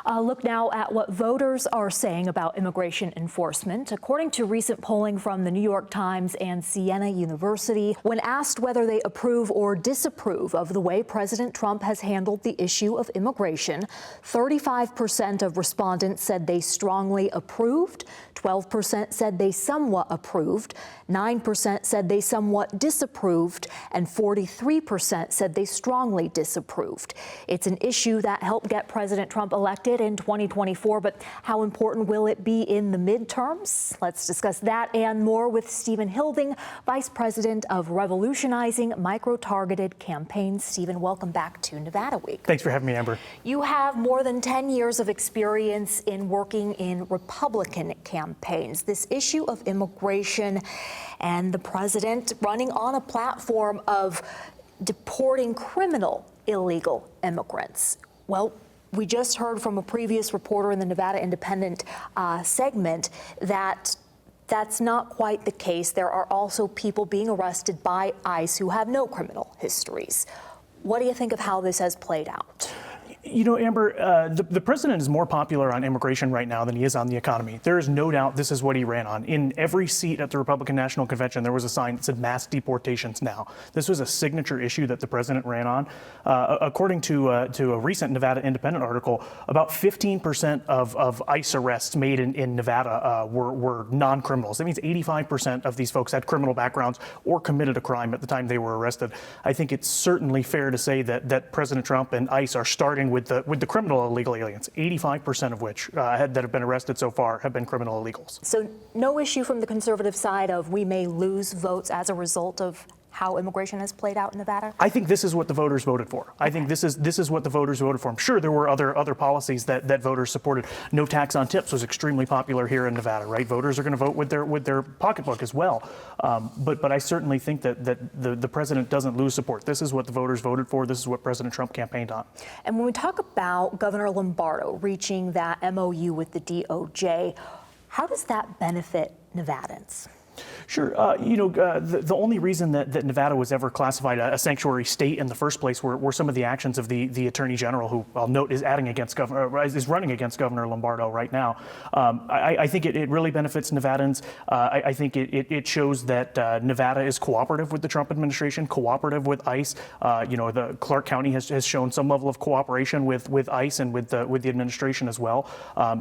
Look now at what voters are saying about immigration enforcement. According to recent polling from the New York Times and Siena University, when asked whether they approve or disapprove of the way President Trump has handled the issue of immigration, 35% of respondents said they strongly approved, 12% said they somewhat approved, 9% said they somewhat disapproved, and 43% said they strongly disapproved. It's an issue that helped get President Trump elected in 2024, but how important will it be in the midterms? Let's discuss that and more with Stephen Hilding, Vice President of Revolutionizing Microtargeted Campaigns. Stephen, welcome back to Nevada Week. Thanks for having me, Amber. You have more than 10 years of experience in working in Republican campaigns. This issue of immigration and the president running on a platform of deporting criminal illegal immigrants. Well, we just heard from a previous reporter in the Nevada Independent segment that that's not quite the case. There are also people being arrested by ICE who have no criminal histories. What do you think of how this has played out? You know, Amber, the president is more popular on immigration right now than he is on the economy. There is no doubt this is what he ran on. In every seat at the Republican National Convention, there was a sign that said mass deportations now. This was a signature issue that the president ran on. According to a recent Nevada Independent article, about 15% of ICE arrests made in Nevada were non-criminals. That means 85% of these folks had criminal backgrounds or committed a crime at the time they were arrested. I think it's certainly fair to say that President Trump and ICE are starting with the criminal illegal aliens, 85% of which that have been arrested so far have been criminal illegals. So no issue from the conservative side of we may lose votes as a result of how immigration has played out in Nevada? I think this is what the voters voted for. Okay. I think this is what the voters voted for. I'm sure there were other policies that voters supported. No tax on tips was extremely popular here in Nevada, right? Voters are going to vote with their pocketbook as well. But I certainly think that the president doesn't lose support. This is what the voters voted for. This is what President Trump campaigned on. And when we talk about Governor Lombardo reaching that MOU with the DOJ, how does that benefit Nevadans? Sure. The only reason that Nevada was ever classified a sanctuary state in the first place were some of the actions of the Attorney General, who I'll note is running against Governor Lombardo right now. I think it really benefits Nevadans. I think it shows that Nevada is cooperative with the Trump administration, cooperative with ICE. The Clark County has shown some level of cooperation with ICE and with the administration as well.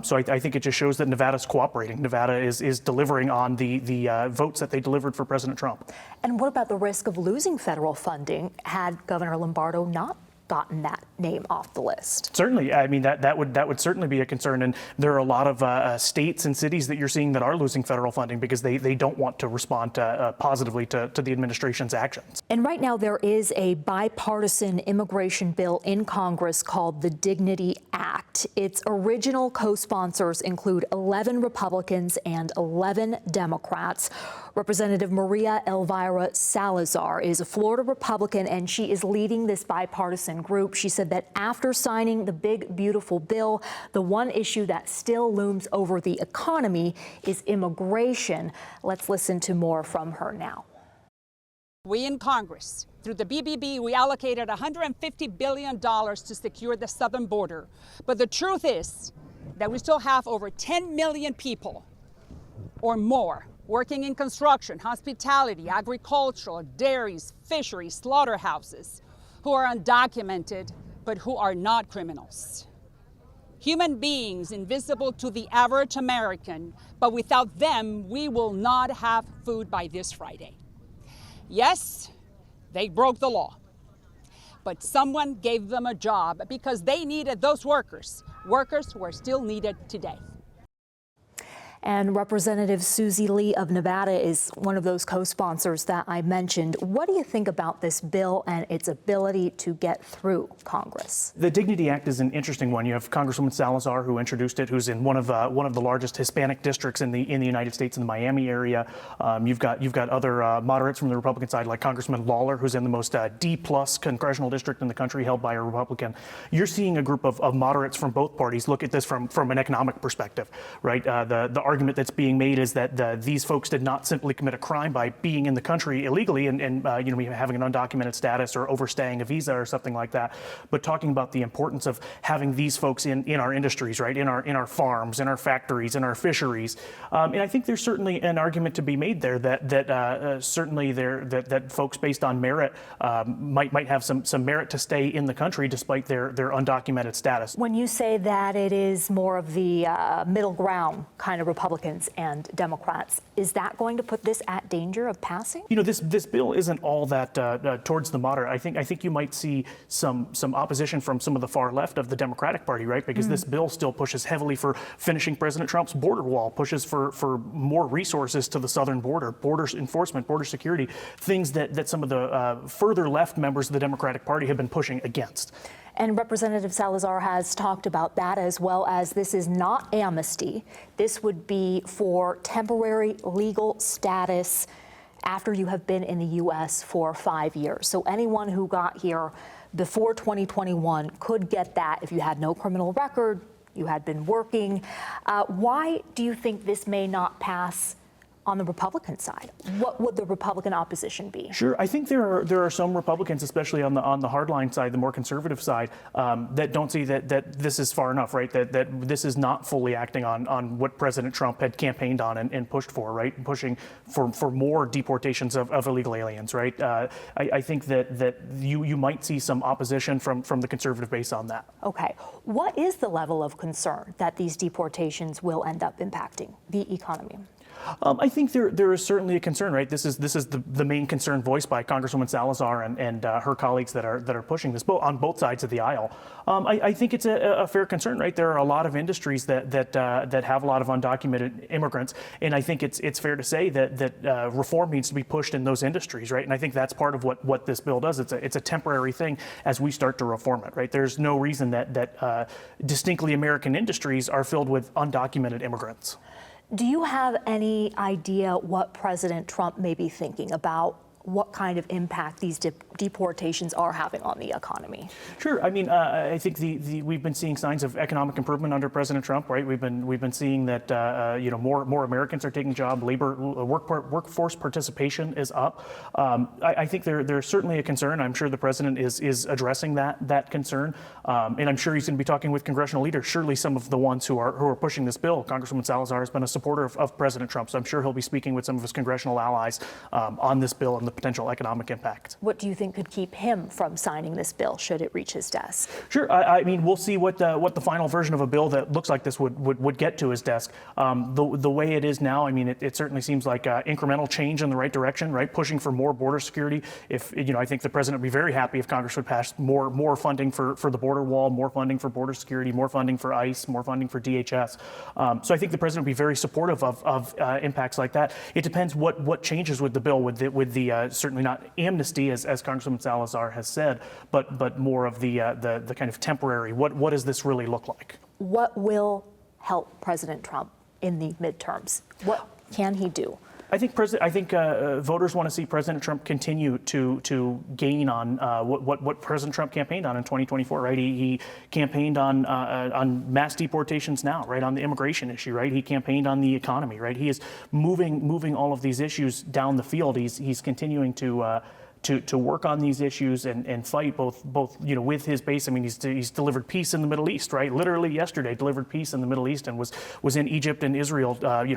So I think it just shows that Nevada's cooperating. Nevada is delivering on the votes that they delivered for President Trump. And what about the risk of losing federal funding had Governor Lombardo not gotten that name off the list? Certainly. I mean, that would certainly be a concern. And there are a lot of states and cities that you're seeing that are losing federal funding because they don't want to respond positively to the administration's actions. And right now there is a bipartisan immigration bill in Congress called the Dignity Act. Its original co-sponsors include 11 Republicans and 11 Democrats. Representative Maria Elvira Salazar is a Florida Republican, and she is leading this bipartisan group. She said that after signing the big, beautiful bill, the one issue that still looms over the economy is immigration. Let's listen to more from her now. We in Congress, through the BBB, we allocated $150 billion to secure the southern border. But the truth is that we still have over 10 million people or more working in construction, hospitality, agricultural, dairies, fisheries, slaughterhouses, who are undocumented, but who are not criminals. Human beings invisible to the average American, but without them, we will not have food by this Friday. Yes, they broke the law, but someone gave them a job because they needed those workers who are still needed today. And Representative Susie Lee of Nevada is one of those co-sponsors that I mentioned. What do you think about this bill and its ability to get through Congress? The Dignity Act is an interesting one. You have Congresswoman Salazar, who introduced it, who's in one of the largest Hispanic districts in the United States, in the Miami area. You've got other moderates from the Republican side, like Congressman Lawler, who's in the most D-plus congressional district in the country, held by a Republican. You're seeing a group of moderates from both parties look at this from an economic perspective, right? The argument that's being made is that these folks did not simply commit a crime by being in the country illegally and having an undocumented status or overstaying a visa or something like that, but talking about the importance of having these folks in our industries, right, in our farms, in our factories, in our fisheries, and I think there's certainly an argument to be made there that folks based on merit might have some merit to stay in the country despite their undocumented status. When you say that it is more of the middle ground kind of Republicans and Democrats, is that going to put this at danger of passing? This bill isn't all that towards the moderate. I think you might see some opposition from some of the far left of the Democratic Party, right? Because this bill still pushes heavily for finishing President Trump's border wall, pushes for more resources to the southern border, border enforcement, border security, things that some of the further left members of the Democratic Party have been pushing against. And Representative Salazar has talked about that, as well as this is not amnesty. This would be for temporary legal status after you have been in the U.S. for 5 years. So anyone who got here before 2021 could get that if you had no criminal record, you had been working. Why do you think this may not pass on the Republican side? What would the Republican opposition be? Sure, I think there are some Republicans, especially on the hardline side, the more conservative side, that don't see that this is far enough, right? That this is not fully acting on what President Trump had campaigned on and pushed for, right? Pushing for more deportations of illegal aliens, right? I think that you might see some opposition from the conservative base on that. Okay, what is the level of concern that these deportations will end up impacting the economy? I think there is certainly a concern, right? This is the main concern voiced by Congresswoman Salazar and her colleagues that are pushing this on both sides of the aisle. I think it's a fair concern, right? There are a lot of industries that have a lot of undocumented immigrants, and I think it's fair to say that reform needs to be pushed in those industries, right? And I think that's part of what this bill does. It's a temporary thing as we start to reform it, right? There's no reason that distinctly American industries are filled with undocumented immigrants. Do you have any idea what President Trump may be thinking about what kind of impact these deportations are having on the economy? Sure. I mean, I think we've been seeing signs of economic improvement under President Trump, right? We've been seeing that more Americans are taking jobs. Workforce participation is up. I think there's certainly a concern. I'm sure the president is addressing that concern, and I'm sure he's going to be talking with congressional leaders. Surely some of the ones who are pushing this bill. Congresswoman Salazar has been a supporter of President Trump, so I'm sure he'll be speaking with some of his congressional allies on this bill and the potential economic impact. What do you think could keep him from signing this bill should it reach his desk? Sure. I mean, we'll see what the final version of a bill that looks like this would get to his desk. The way it is now, I mean, it certainly seems like incremental change in the right direction, right? Pushing for more border security. I think the president would be very happy if Congress would pass more funding for the border wall, more funding for border security, more funding for ICE, more funding for DHS. So I think the president would be very supportive of impacts like that. It depends what changes with the bill, with the certainly not amnesty, as Congresswoman Salazar has said, but more of the kind of temporary. What does this really look like? What will help President Trump in the midterms? What can he do? I think voters want to see President Trump continue to gain on what President Trump campaigned on in 2024, right? He campaigned on mass deportations now, right? On the immigration issue, right? He campaigned on the economy, right? He is moving all of these issues down the field. He's continuing to work on these issues and fight both with his base. I mean, he's delivered peace in the Middle East, right? Literally yesterday, delivered peace in the Middle East and was in Egypt and Israel,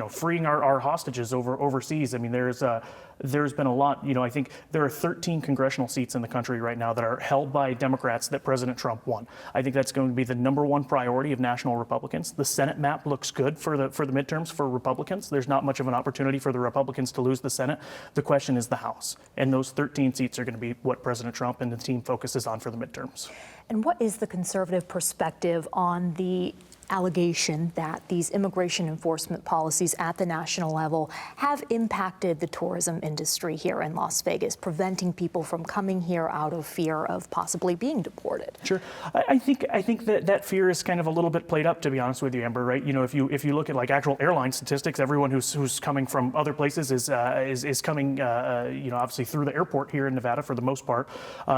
freeing our hostages overseas. I mean, there's been a lot. I think there are 13 congressional seats in the country right now that are held by Democrats that President Trump won. I think that's going to be the #1 priority of national Republicans. The Senate map looks good for the midterms for Republicans. There's not much of an opportunity for the Republicans to lose the Senate. The question is the House, and those 13 seats are going to be what President Trump and the team focuses on for the midterms. And what is the conservative perspective on the allegation that these immigration enforcement policies at the national level have impacted the tourism industry here in Las Vegas, preventing people from coming here out of fear of possibly being deported? Sure. I think that fear is kind of a little bit played up, to be honest with you, Amber, right? If you look at like actual airline statistics, everyone who's coming from other places is coming obviously through the airport here in Nevada for the most part.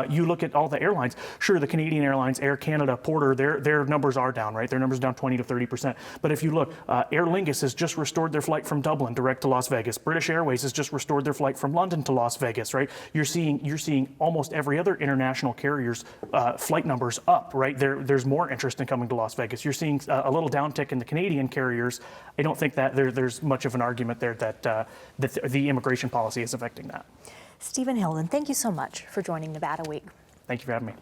You look at all the airlines. Sure, the Canadian Canadian Airlines, Air Canada, Porter, their numbers are down, right? Their numbers are down 20 to 30%. But if you look, Aer Lingus has just restored their flight from Dublin direct to Las Vegas. British Airways has just restored their flight from London to Las Vegas, right? You're seeing almost every other international carrier's flight numbers up, right? There's more interest in coming to Las Vegas. You're seeing a little downtick in the Canadian carriers. I don't think that there's much of an argument there that the immigration policy is affecting that. Stephen Hilding, thank you so much for joining Nevada Week. Thank you for having me.